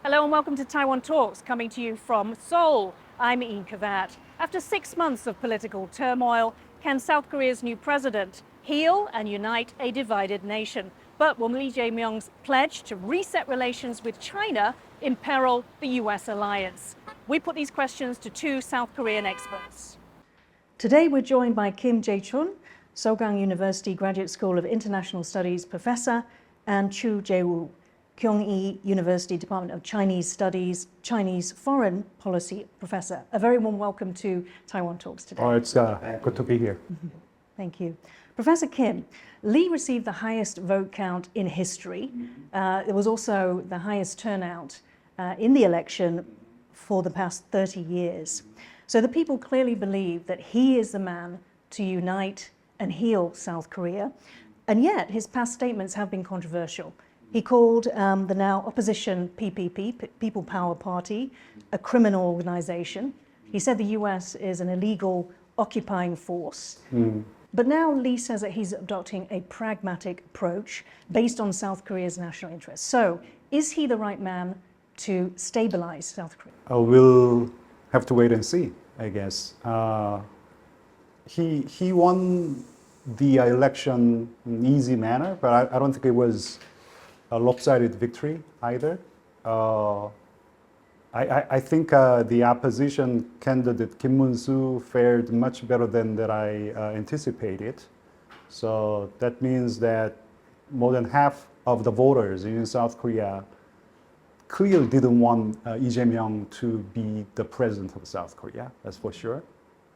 Hello and welcome to Taiwan Talks, coming to you from Seoul. I'm Ian Kavat. After 6 months of political turmoil, can South Korea's new president heal and unite a divided nation? But will Lee Jae-myung's pledge to reset relations with China imperil the US alliance? We put these questions to two South Korean experts. Today we're joined by Kim Jae-chun, Sogang University Graduate School of International Studies professor, and Chu Jae-woo, Kyung-hee University Department of Chinese Studies, Chinese Foreign Policy Professor. A very warm welcome to Taiwan Talks today. Oh, it's good to be here. Thank you. Professor Kim, Lee received the highest vote count in history. It was also the highest turnout in the election for the past 30 years. So the people clearly believe that he is the man to unite and heal South Korea. And yet his past statements have been controversial. He called the now opposition PPP, People Power Party, a criminal organization. He said the US is an illegal occupying force. But now Lee says that he's adopting a pragmatic approach based on South Korea's national interests. So is he the right man to stabilize South Korea? We'll have to wait and see, I guess. He won the election in an easy manner, but I don't think it was a lopsided victory either. I think the opposition candidate Kim Moon-soo fared much better than that I anticipated. So that means that more than half of the voters in South Korea clearly didn't want Lee Jae-myung to be the president of South Korea, that's for sure.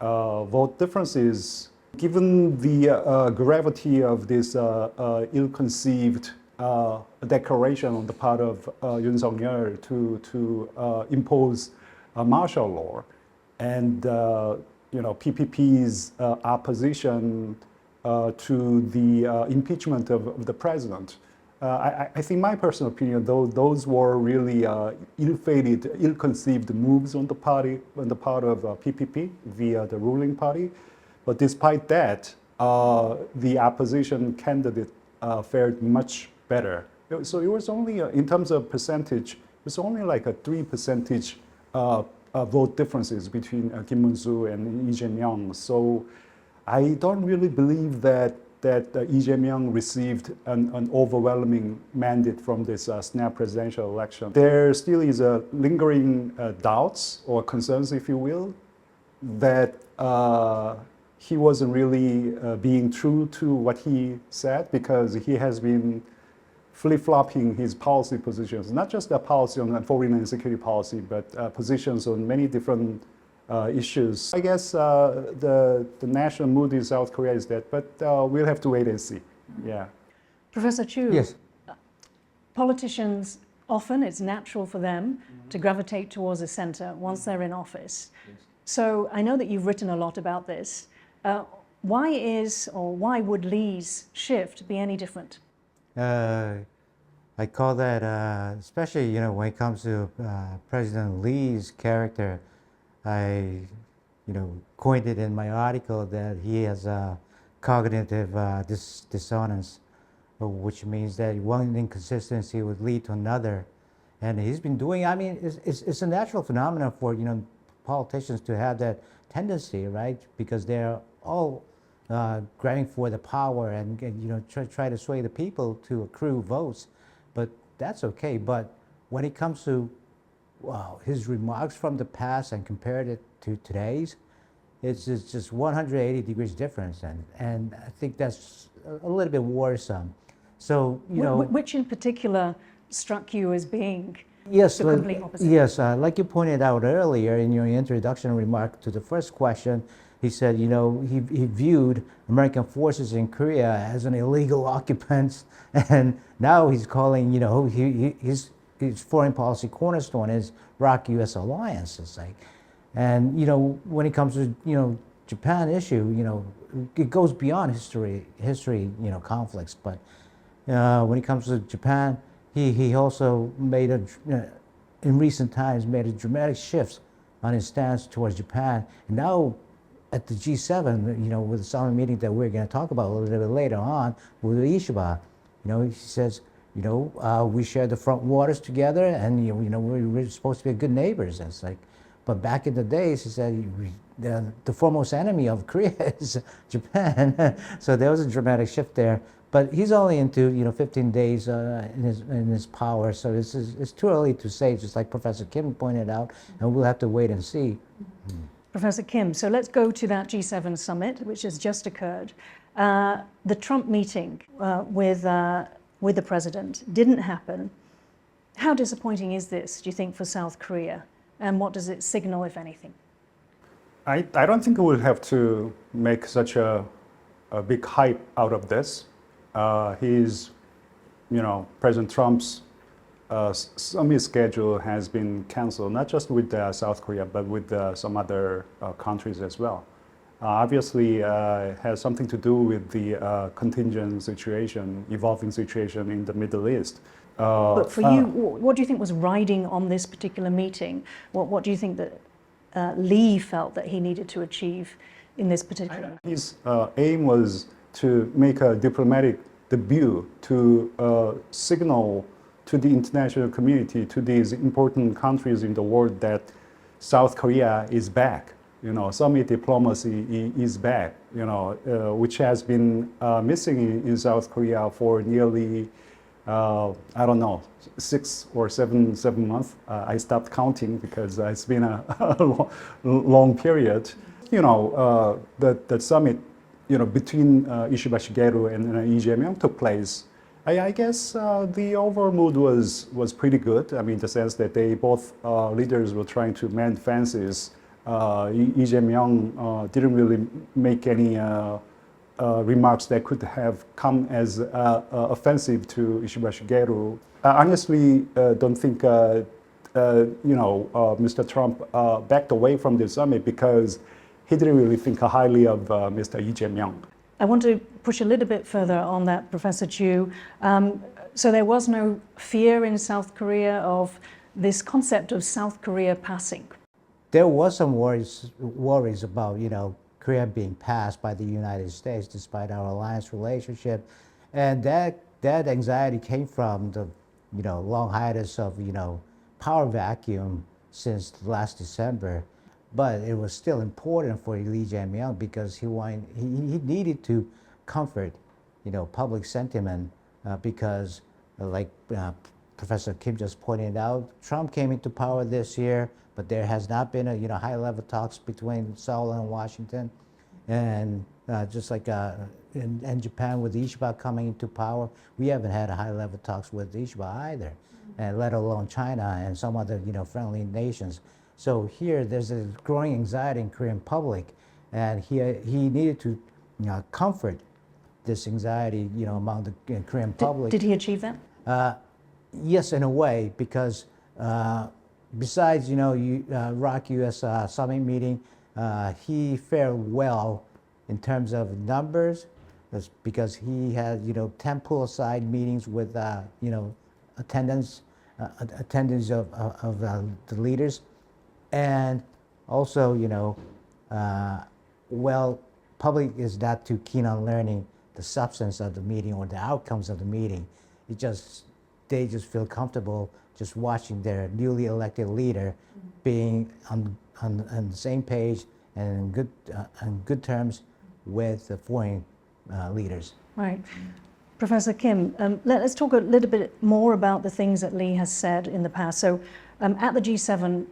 Vote differences, given the gravity of this ill-conceived declaration on the part of Yoon Suk Yeol to impose martial law, and PPP's opposition to the impeachment of the president. I think my personal opinion, those were really ill-fated, ill-conceived moves on the part of PPP, the ruling party. But despite that, the opposition candidate fared much better. So it was only, in terms of percentage, it was only like a 3% vote differences between Kim Moon-soo and Lee Jae-myung. So I don't really believe that Lee Jae-myung received an overwhelming mandate from this snap presidential election. There still is a lingering doubts or concerns, if you will, that he wasn't really being true to what he said, because he has been flip-flopping his policy positions, not just the policy on foreign and security policy, but positions on many different issues. I guess the national mood in South Korea is that, but we'll have to wait and see. Yeah. Professor Chu, yes. Politicians often, it's natural for them to gravitate towards the center once they're in office. Yes. So I know that you've written a lot about this. Why would Lee's shift be any different? I call that, especially when it comes to President Lee's character, I coined it in my article that he has a cognitive dissonance, which means that one inconsistency would lead to another, and he's been doing. I mean, it's a natural phenomenon for politicians to have that tendency, right? Because they're all grabbing for the power and try to sway the people to accrue votes, but that's okay. But when it comes to his remarks from the past and compared it to today's, it's just 180 degrees difference, and I think that's a little bit worrisome. So which in particular struck you as being yes, the complete opposite? Yes, like you pointed out earlier in your introduction remark to the first question, he said, he viewed American forces in Korea as an illegal occupants, and now he's calling, his foreign policy cornerstone is rock U.S. alliance. It's like, and when it comes to Japan issue, it goes beyond history, conflicts. But when it comes to Japan, he also made in recent times made a dramatic shift on his stance towards Japan. And now at the G7, with the summit meeting that we're going to talk about a little bit later on with Ishiba, he says, we share the front waters together, and we're supposed to be good neighbors. And it's like, but back in the days, he said the foremost enemy of Korea is Japan. So there was a dramatic shift there. But he's only into 15 days in his power, so it's too early to say. Just like Professor Kim pointed out, and we'll have to wait and see. Professor Kim, so let's go to that G7 summit, which has just occurred. The Trump meeting with the president didn't happen. How disappointing is this, do you think, for South Korea? And what does it signal, if anything? I don't think we'll have to make such a big hype out of this. President Trump's summit schedule has been canceled, not just with South Korea, but with some other countries as well. Obviously, has something to do with the contingent situation, evolving situation in the Middle East. But for you, what do you think was riding on this particular meeting? What do you think that Lee felt that he needed to achieve in this particular? His aim was to make a diplomatic debut, to signal to the international community, to these important countries in the world, that South Korea is back. Summit diplomacy is back, which has been missing in South Korea for nearly, 6 or 7 months. I stopped counting because it's been a long period. The summit, between Ishiba Shigeru and Lee Jae-myung took place. I guess the overall mood was pretty good. I mean, in the sense that they both leaders were trying to mend fences. Lee Jae-myung didn't really make any remarks that could have come as offensive to Ishiba Shigeru. I honestly don't think Mr. Trump backed away from the summit because he didn't really think highly of Mr. Lee Jae-myung. I want to push a little bit further on that, Professor Chu. So there was no fear in South Korea of this concept of South Korea passing? There was some worries about, Korea being passed by the United States despite our alliance relationship. And that anxiety came from the, long hiatus of, power vacuum since last December. But it was still important for Lee Jae-myung because he needed to comfort, public sentiment because, like Professor Kim just pointed out, Trump came into power this year, but there has not been a high-level talks between Seoul and Washington, and just like in Japan with Ishiba coming into power, we haven't had high-level talks with Ishiba either, and let alone China and some other friendly nations. So here, there's a growing anxiety in Korean public, and he needed to comfort this anxiety, among the Korean public. Did he achieve that? Yes, in a way, because besides, ROC U.S. summit meeting, he fared well in terms of numbers, because he had, 10 pull-aside meetings with, attendance of the leaders. And also, public is not too keen on learning the substance of the meeting or the outcomes of the meeting. They just feel comfortable just watching their newly elected leader being on the same page and on good terms with the foreign leaders. Right. Professor Kim, let's talk a little bit more about the things that Lee has said in the past. So at the G7,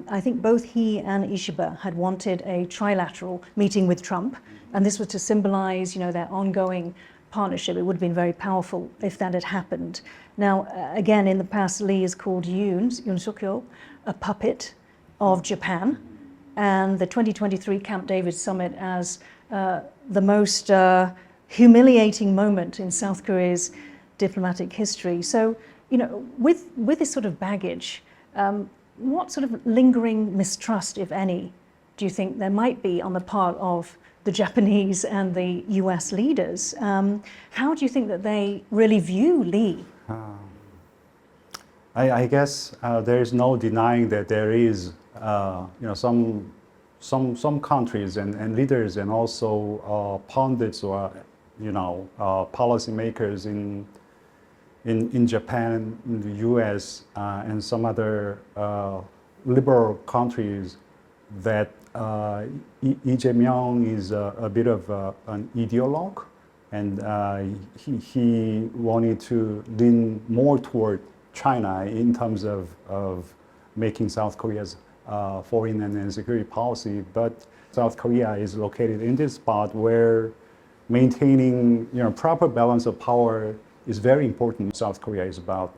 I think both he and Ishiba had wanted a trilateral meeting with Trump, and this was to symbolize, their ongoing partnership. It would have been very powerful if that had happened. Now, again, in the past, Lee has called Yoon Suk Yeol a puppet of Japan, and the 2023 Camp David summit as the most humiliating moment in South Korea's diplomatic history. So, with this sort of baggage, what sort of lingering mistrust, if any, do you think there might be on the part of the Japanese and the US leaders? How do you think that they really view Lee? I guess there is no denying that there is, some countries and leaders and also pundits or, policymakers in in Japan, in the U.S., and some other liberal countries that Lee Jae-myung is a bit of an ideologue, and he wanted to lean more toward China in terms of making South Korea's foreign and security policy. But South Korea is located in this spot where maintaining proper balance of power is very important. South Korea is about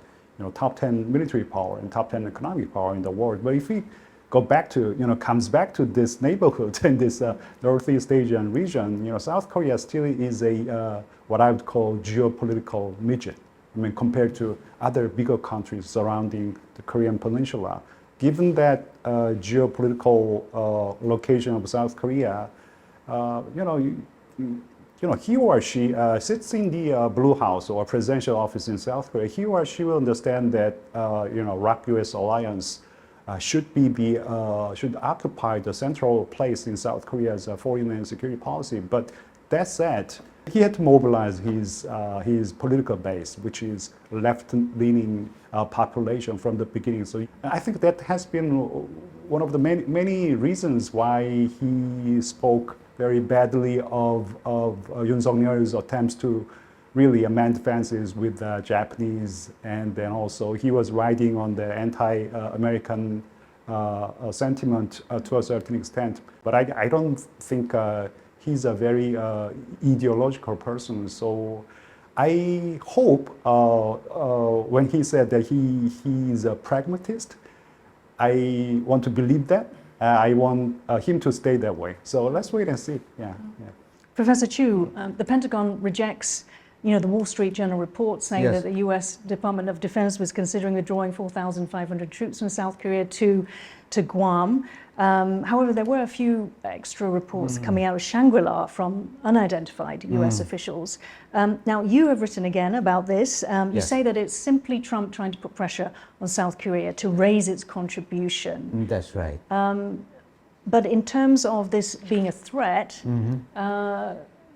top 10 military power and top 10 economic power in the world. But if we go back to comes back to this neighborhood and this Northeast Asian region, South Korea still is a what I would call geopolitical midget. I mean, compared to other bigger countries surrounding the Korean Peninsula. Given that geopolitical location of South Korea, he or she sits in the Blue House or presidential office in South Korea. He or she will understand that ROK-US alliance should occupy the central place in South Korea's foreign and security policy. But that said, he had to mobilize his political base, which is left-leaning population from the beginning. So I think that has been one of the many reasons why he spoke very badly of Yoon Suk Yeol's attempts to really amend fences with the Japanese, and then also he was riding on the anti-American sentiment to a certain extent. But I don't think he's a very ideological person. So I hope when he said that he's a pragmatist, I want to believe that. I want him to stay that way. So let's wait and see. Yeah. Professor Chu, the Pentagon rejects the Wall Street Journal report saying Yes. that the U.S. Department of Defense was considering withdrawing 4,500 troops from South Korea to Guam. However, there were a few extra reports coming out of Shangri-La from unidentified U.S. officials. Now, you have written again about this. You Yes. say that it's simply Trump trying to put pressure on South Korea to raise its contribution. That's right. But in terms of this being a threat,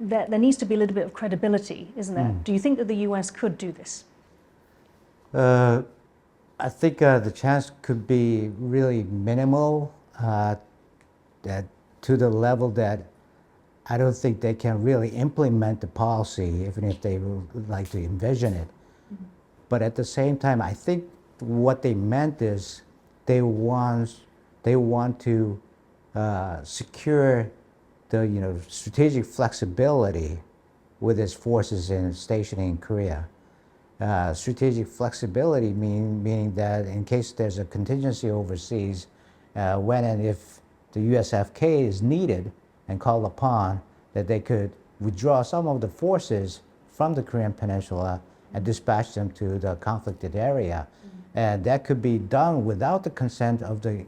there needs to be a little bit of credibility, isn't there? Do you think that the U.S. could do this? I think the chance could be really minimal, that to the level that I don't think they can really implement the policy, even if they would like to envision it. But at the same time, I think what they meant is they want to secure the strategic flexibility with its forces stationing in Korea. Strategic flexibility meaning that in case there's a contingency overseas, when and if the USFK is needed and called upon, that they could withdraw some of the forces from the Korean Peninsula and dispatch them to the conflicted area. And that could be done without the consent of the,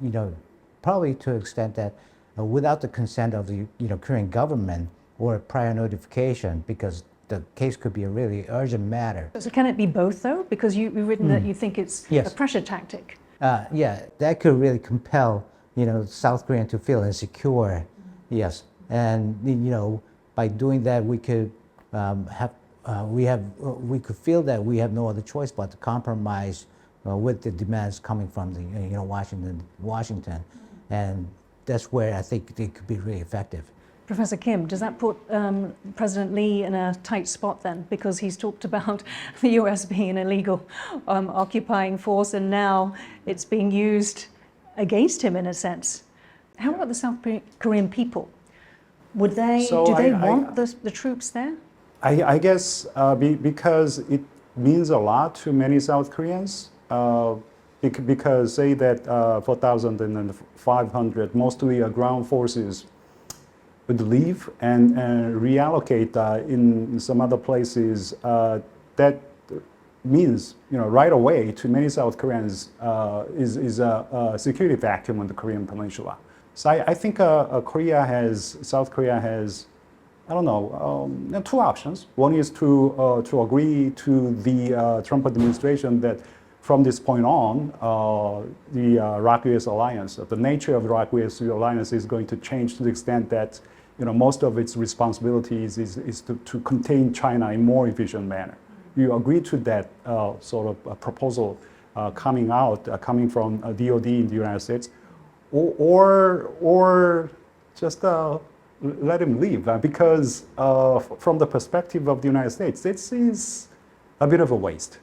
probably to an extent that without the consent of the Korean government or prior notification, because the case could be a really urgent matter. So can it be both, though? Because you've written that you think it's Yes. a pressure tactic. Yeah, that could really compel, South Korea to feel insecure. Yes, and by doing that, we could we could feel that we have no other choice but to compromise with the demands coming from the Washington, and that's where I think it could be really effective. Professor Kim, does that put President Lee in a tight spot then? Because he's talked about the US being an illegal occupying force, and now it's being used against him in a sense. How about the South Korean people? Would they, So do they I- want the troops there? I guess because it means a lot to many South Koreans. Because say that 4,500, mostly ground forces, would leave and reallocate in some other places, that means, right away to many South Koreans is a security vacuum on the Korean Peninsula. So I think South Korea has, I don't know, two options. One is to agree to the Trump administration that from this point on, the ROK-US alliance, the nature of the ROK-US alliance is going to change to the extent that most of its responsibilities is to contain China in more efficient manner. you agree to that sort of proposal coming from DOD in the United States, or just let him leave, because from the perspective of the United States, this is a bit of a waste,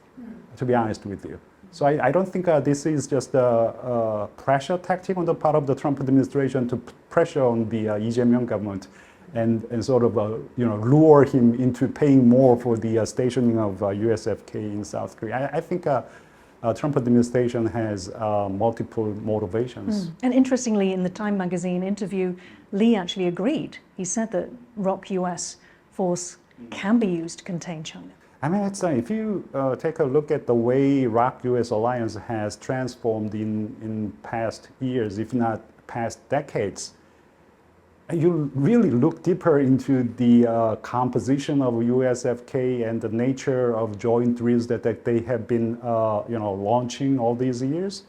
to be honest with you. So I don't think this is just a pressure tactic on the part of the Trump administration to pressure on the Lee Jae-myung government and sort of lure him into paying more for the stationing of USFK in South Korea. I think Trump administration has multiple motivations. And interestingly, in the Time magazine interview, Lee actually agreed. He said that ROK US force can be used to contain China. I mean, if you take a look at the way ROK-US alliance has transformed in past years, if not past decades, you really look deeper into the composition of USFK and the nature of joint drills that they have been launching all these years.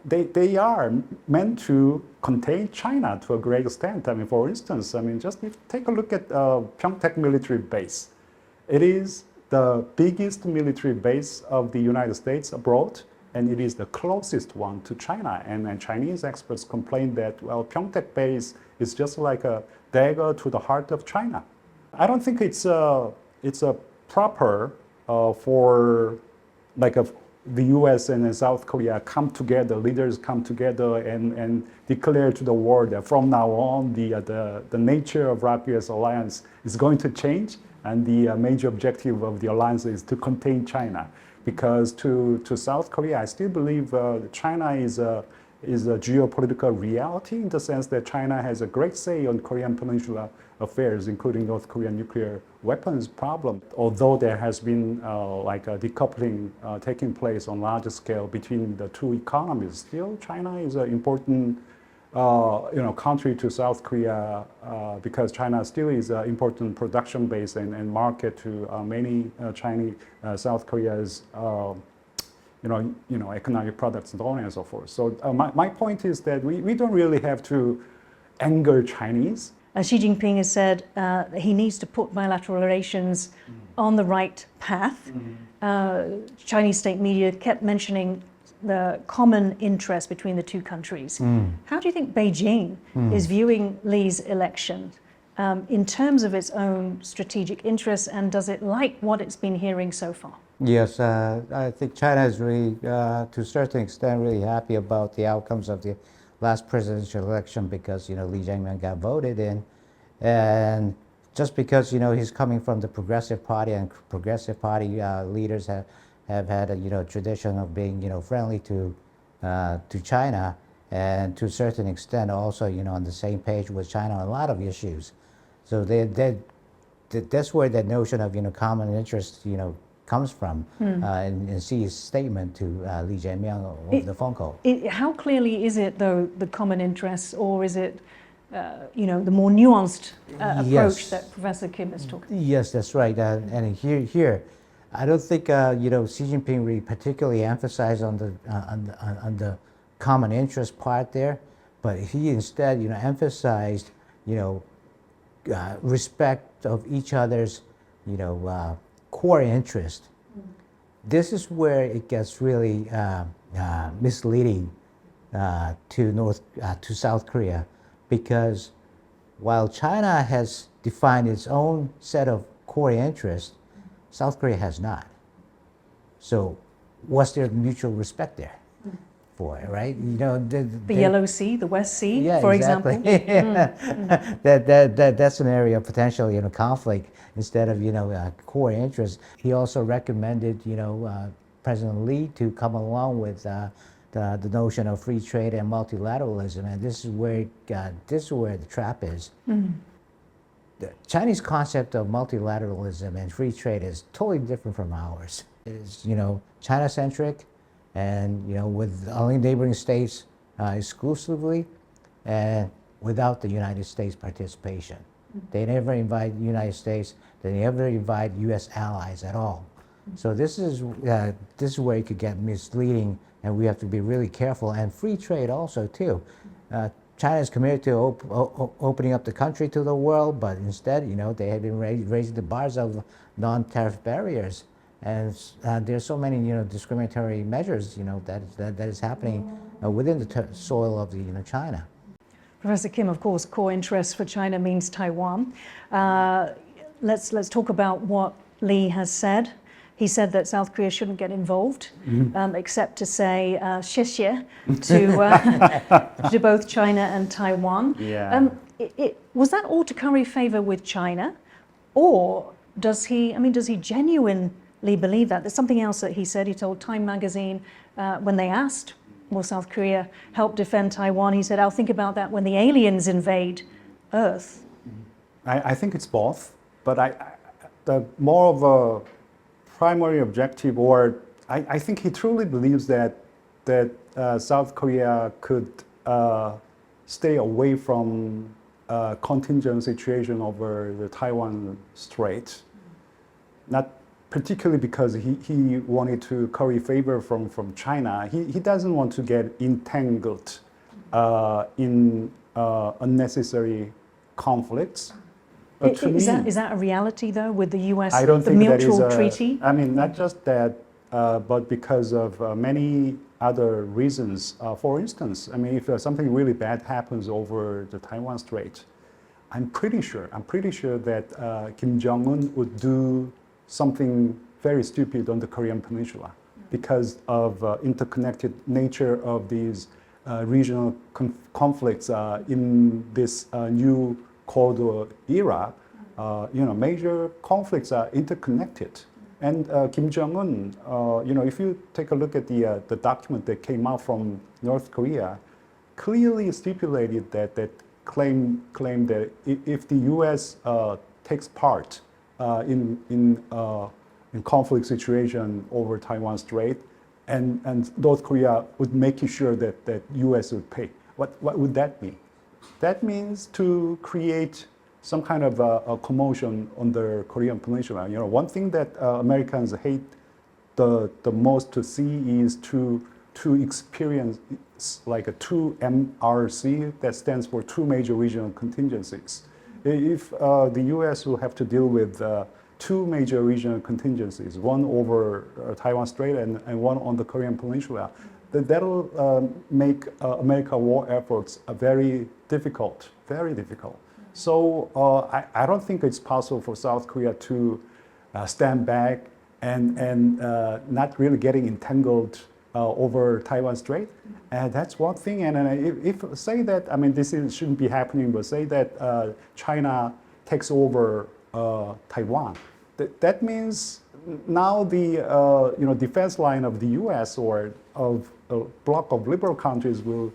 They are meant to contain China to a great extent. I mean, for instance, just take a look at Pyeongtaek military base. It is the biggest military base of the United States abroad, and it is the closest one to China. And Chinese experts complain that, well, Pyeongtaek base is just like a dagger to the heart of China. I don't think it's a proper for the U.S. and South Korea come together, leaders come together and declare to the world that from now on the nature of ROK-US alliance is going to change, and the major objective of the alliance is to contain China. Because to South Korea, I still believe China is a geopolitical reality, in the sense that China has a great say on Korean Peninsula affairs, including North Korean nuclear weapons problem. Although there has been a decoupling taking place on larger scale between the two economies, still China is an important country to South Korea, because China still is an important production base and market to many Chinese South Korea's economic products and so on and so forth. So my point is that we don't really have to anger Chinese. Xi Jinping has said he needs to put bilateral relations on the right path. Chinese state media kept mentioning the common interest between the two countries. How do you think Beijing is viewing Lee's election in terms of its own strategic interests, and does it like what it's been hearing so far? Yes, I think China is really, to a certain extent, really happy about the outcomes of the last presidential election, because, Lee Jae-myung got voted in. And just because, he's coming from the Progressive Party, and Progressive Party leaders have had a, tradition of being, friendly to China, and to a certain extent also, on the same page with China on a lot of issues. So that's where that notion of, common interest, comes from in Xi's statement to Lee Jae-myung over the phone call. How clearly is it, though, the common interests, or is it, the more nuanced approach that Professor Kim is talking about? Yes, that's right. And here, I don't think Xi Jinping really particularly emphasized on the common interest part there, but he instead, emphasized, respect of each other's, core interest. This is where it gets really misleading to South Korea, because while China has defined its own set of core interests, South Korea has not. So what's their mutual respect there for, right? The Yellow Sea, the West Sea, yeah, for exactly. example. That's an area of potential, conflict instead of, core interest. He also recommended, President Lee to come along with the notion of free trade and multilateralism, and this is where the trap is. The Chinese concept of multilateralism and free trade is totally different from ours. It is, China-centric, and with only neighboring states exclusively, and without the United States participation. They never invite the United States. They never invite U.S. allies at all. So this is where it could get misleading, and we have to be really careful. And free trade also too. China is committed to opening up the country to the world, but instead, they have been raising the bars of non-tariff barriers. And there's so many, discriminatory measures, that is happening within the soil of the, China. Professor Kim, of course, core interest for China means Taiwan. Let's talk about what Lee has said. He said that South Korea shouldn't get involved, except to say 谢谢 to both China and Taiwan. Yeah. Was that all to curry favor with China, or does he genuinely believe that? There's something else that he said. He told Time magazine when they asked, will South Korea help defend Taiwan? He said, I'll think about that when the aliens invade Earth. I think it's both, but the more of a primary objective, or I think he truly believes that South Korea could stay away from contingent situation over the Taiwan Strait, not particularly because he wanted to curry favor from China. He doesn't want to get entangled in unnecessary conflicts. Is that a reality, though, with the US, I don't the think mutual that is treaty? I mean, not just that, but because of many other reasons. For instance, I mean, if something really bad happens over the Taiwan Strait, I'm pretty sure that Kim Jong-un would do something very stupid on the Korean Peninsula because of interconnected nature of these regional conflicts in this new Cold era. Major conflicts are interconnected. And Kim Jong-un, if you take a look at the document that came out from North Korea, clearly stipulated that claim that if the U.S. takes part in conflict situation over Taiwan Strait, and North Korea would make sure that U.S. would pay. What would that mean? That means to create some kind of a commotion on the Korean Peninsula. One thing that Americans hate the most to see is to experience like a 2MRC that stands for two major regional contingencies. If the U.S. will have to deal with two major regional contingencies, one over Taiwan Strait and one on the Korean Peninsula, that'll make American war efforts very difficult, very difficult. So I don't think it's possible for South Korea to stand back and not really getting entangled over Taiwan Strait. And that's one thing. And if say that, I mean, shouldn't be happening, but say that China takes over Taiwan, that means now the defense line of the U.S. or of a bloc of liberal countries will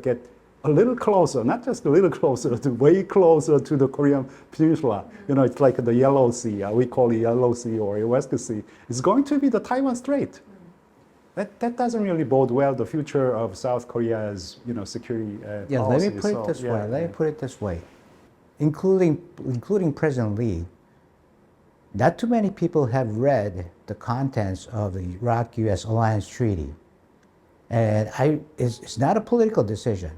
get a little closer, not just a little closer, way closer to the Korean Peninsula. It's like the Yellow Sea. We call it Yellow Sea or West Sea. It's going to be the Taiwan Strait. That doesn't really bode well the future of South Korea's security Yeah, policy. let me put it this way. Let me put it this way, including President Lee. Not too many people have read the contents of the Iraq-U.S. Alliance Treaty, and it's not a political decision.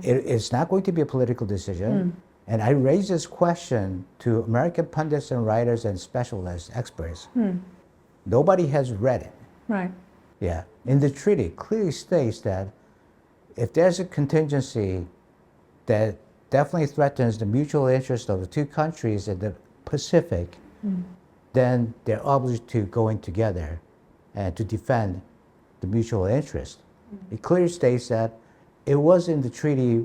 It's not going to be a political decision. And I raised this question to American pundits and writers and specialists, experts. Nobody has read it. Right. Yeah. In the treaty, it clearly states that if there's a contingency that definitely threatens the mutual interest of the two countries in the Pacific, then they're obligated to go in together and to defend the mutual interest. It clearly states that it was in the treaty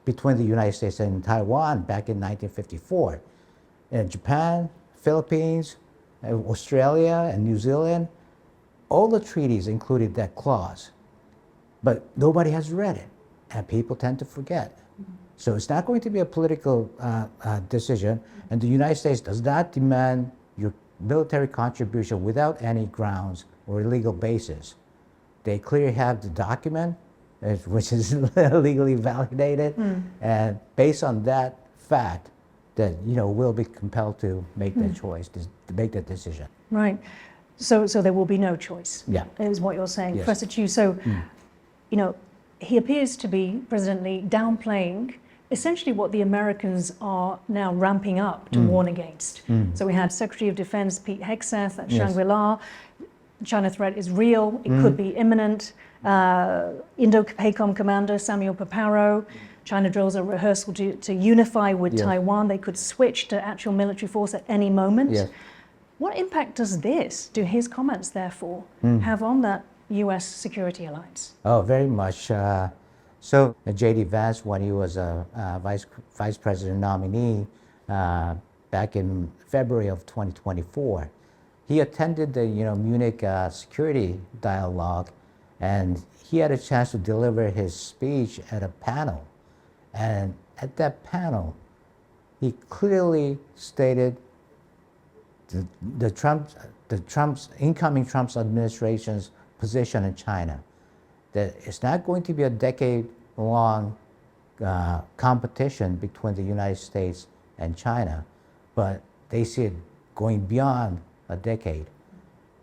between the United States and Taiwan back in 1954. And Japan, Philippines, Australia, and New Zealand, all the treaties included that clause. But nobody has read it, and people tend to forget. So it's not going to be a political decision, and the United States does not demand your military contribution without any grounds or legal basis. They clearly have the document, which is legally validated, and based on that fact, that we'll be compelled to make that choice, to make that decision. Right. So there will be no choice. Yeah. Is what you're saying, Yes. Professor Chu. So, he appears to be, President Lee, downplaying essentially what the Americans are now ramping up to warn against. So we had Secretary of Defense Pete Hegseth at Shangri-La. China threat is real, it could be imminent. Indo-PACOM Commander Samuel Paparo, China drills a rehearsal to unify with Taiwan. They could switch to actual military force at any moment. Yes. What impact does this, do his comments therefore, have on that US security alliance? Oh, very much. So J.D. Vance, when he was a vice president nominee back in February of 2024, he attended the Munich security dialogue, and he had a chance to deliver his speech at a panel. And at that panel, he clearly stated the incoming Trump's administration's position in China, that it's not going to be a decade-long competition between the United States and China, but they see it going beyond a decade.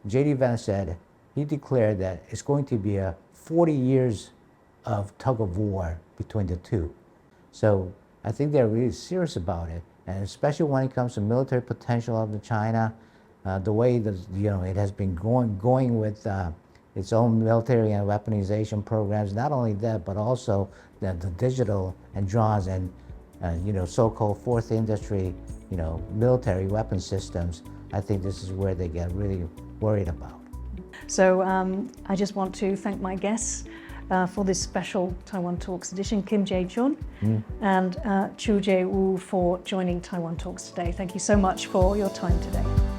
J.D. Vance said, he declared that it's going to be a 40 years of tug of war between the two. So I think they're really serious about it, and especially when it comes to military potential of China, the way that it has been going with its own military and weaponization programs. Not only that, but also the digital and drones and so-called fourth industry, military weapon systems. I think this is where they get really worried about. So I just want to thank my guests for this special Taiwan Talks edition, Kim Jae-chun and Chu Jae-woo for joining Taiwan Talks today. Thank you so much for your time today.